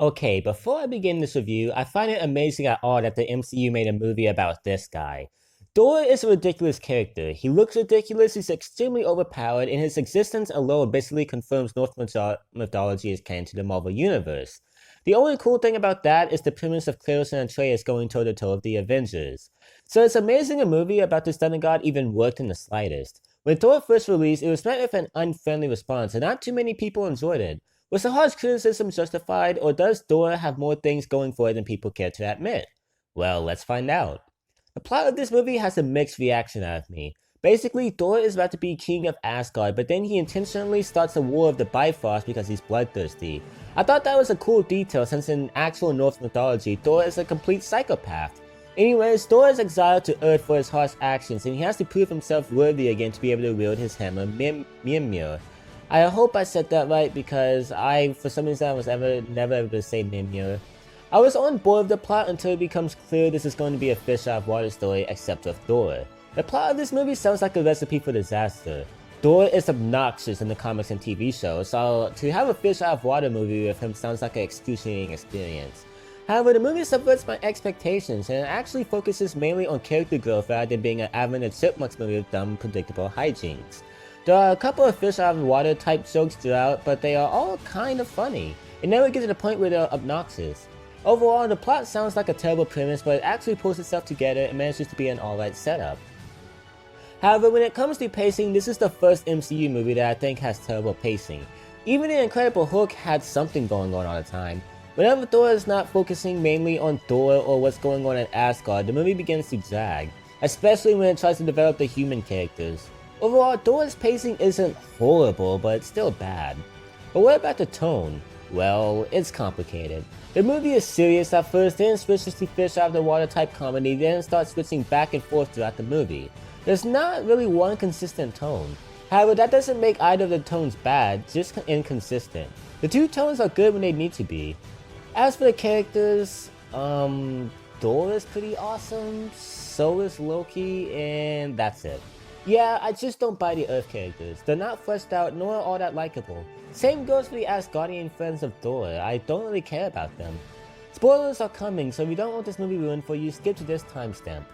Okay, before I begin this review, I find it amazing at all that the MCU made a movie about this guy. Thor is a ridiculous character. He looks ridiculous, he's extremely overpowered, and his existence alone basically confirms mythology is canon to the Marvel Universe. The only cool thing about that is the premise of Kratos and Atreus going toe to toe with the Avengers. So it's amazing a movie about this demigod even worked in the slightest. When Thor first released, it was met with an unfriendly response, and not too many people enjoyed it. Was the harsh criticism justified, or does Thor have more things going for it than people care to admit? Well, let's find out. The plot of this movie has a mixed reaction out of me. Basically, Thor is about to be king of Asgard, but then he intentionally starts a war of the Bifrost because he's bloodthirsty. I thought that was a cool detail since in actual Norse mythology, Thor is a complete psychopath. Anyways, Thor is exiled to Earth for his harsh actions, and he has to prove himself worthy again to be able to wield his hammer Mimir. I hope I said that right because for some reason, I was never able to say Mimir. I was on board with the plot until it becomes clear this is going to be a fish out of water story except with Thor. The plot of this movie sounds like a recipe for disaster. Thor is obnoxious in the comics and TV shows, so to have a fish out of water movie with him sounds like an excruciating experience. However, the movie subverts my expectations and it actually focuses mainly on character growth rather than being an Alvin and Chipmunks movie with dumb, predictable hijinks. There are a couple of fish out of water type jokes throughout, but they are all kind of funny. It never gets to the point where they're obnoxious. Overall, the plot sounds like a terrible premise, but it actually pulls itself together and manages to be an alright setup. However, when it comes to pacing, this is the first MCU movie that I think has terrible pacing. Even the Incredible Hulk had something going on all the time. Whenever Thor is not focusing mainly on Thor or what's going on at Asgard, the movie begins to drag, especially when it tries to develop the human characters. Overall, Thor's pacing isn't horrible, but it's still bad. But what about the tone? Well, it's complicated. The movie is serious at first, then switches to fish out of the water type comedy, then starts switching back and forth throughout the movie. There's not really one consistent tone. However, that doesn't make either of the tones bad, just inconsistent. The two tones are good when they need to be. As for the characters, Thor is pretty awesome, so is Loki, and that's it. Yeah, I just don't buy the Earth characters. They're not fleshed out nor all that likable. Same goes for the Asgardian friends of Thor. I don't really care about them. Spoilers are coming, so if you don't want this movie ruined for you, skip to this timestamp.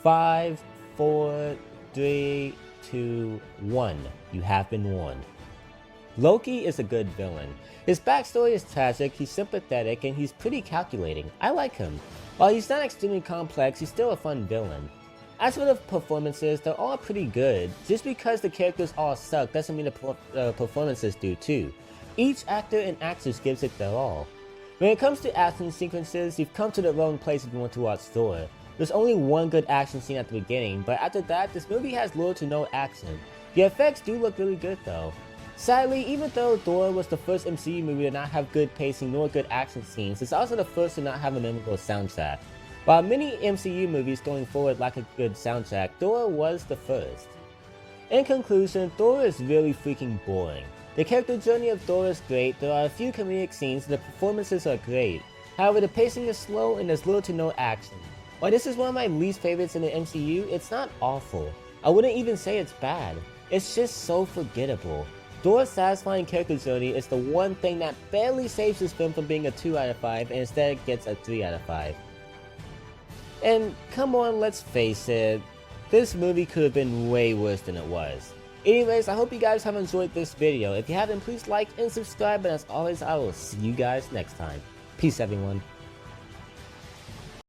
5, 4, 3, 2, 1. You have been warned. Loki is a good villain. His backstory is tragic, he's sympathetic, and he's pretty calculating. I like him. While he's not extremely complex, he's still a fun villain. As for the performances, they're all pretty good. Just because the characters all suck doesn't mean the performances do too. Each actor and actress gives it their all. When it comes to action sequences, you've come to the wrong place if you want to watch Thor. There's only one good action scene at the beginning, but after that, this movie has little to no action. The effects do look really good though. Sadly, even though Thor was the first MCU movie to not have good pacing nor good action scenes, it's also the first to not have a memorable soundtrack. While many MCU movies going forward lack a good soundtrack, Thor was the first. In conclusion, Thor is really freaking boring. The character journey of Thor is great, there are a few comedic scenes and the performances are great. However, the pacing is slow and there's little to no action. While this is one of my least favorites in the MCU, it's not awful. I wouldn't even say it's bad. It's just so forgettable. Thor's satisfying character journey is the one thing that barely saves this film from being a 2 out of 5 and instead gets a 3 out of 5. And come on, let's face it, this movie could have been way worse than it was. Anyways, I hope you guys have enjoyed this video. If you haven't, please like and subscribe, and as always, I will see you guys next time. Peace, everyone.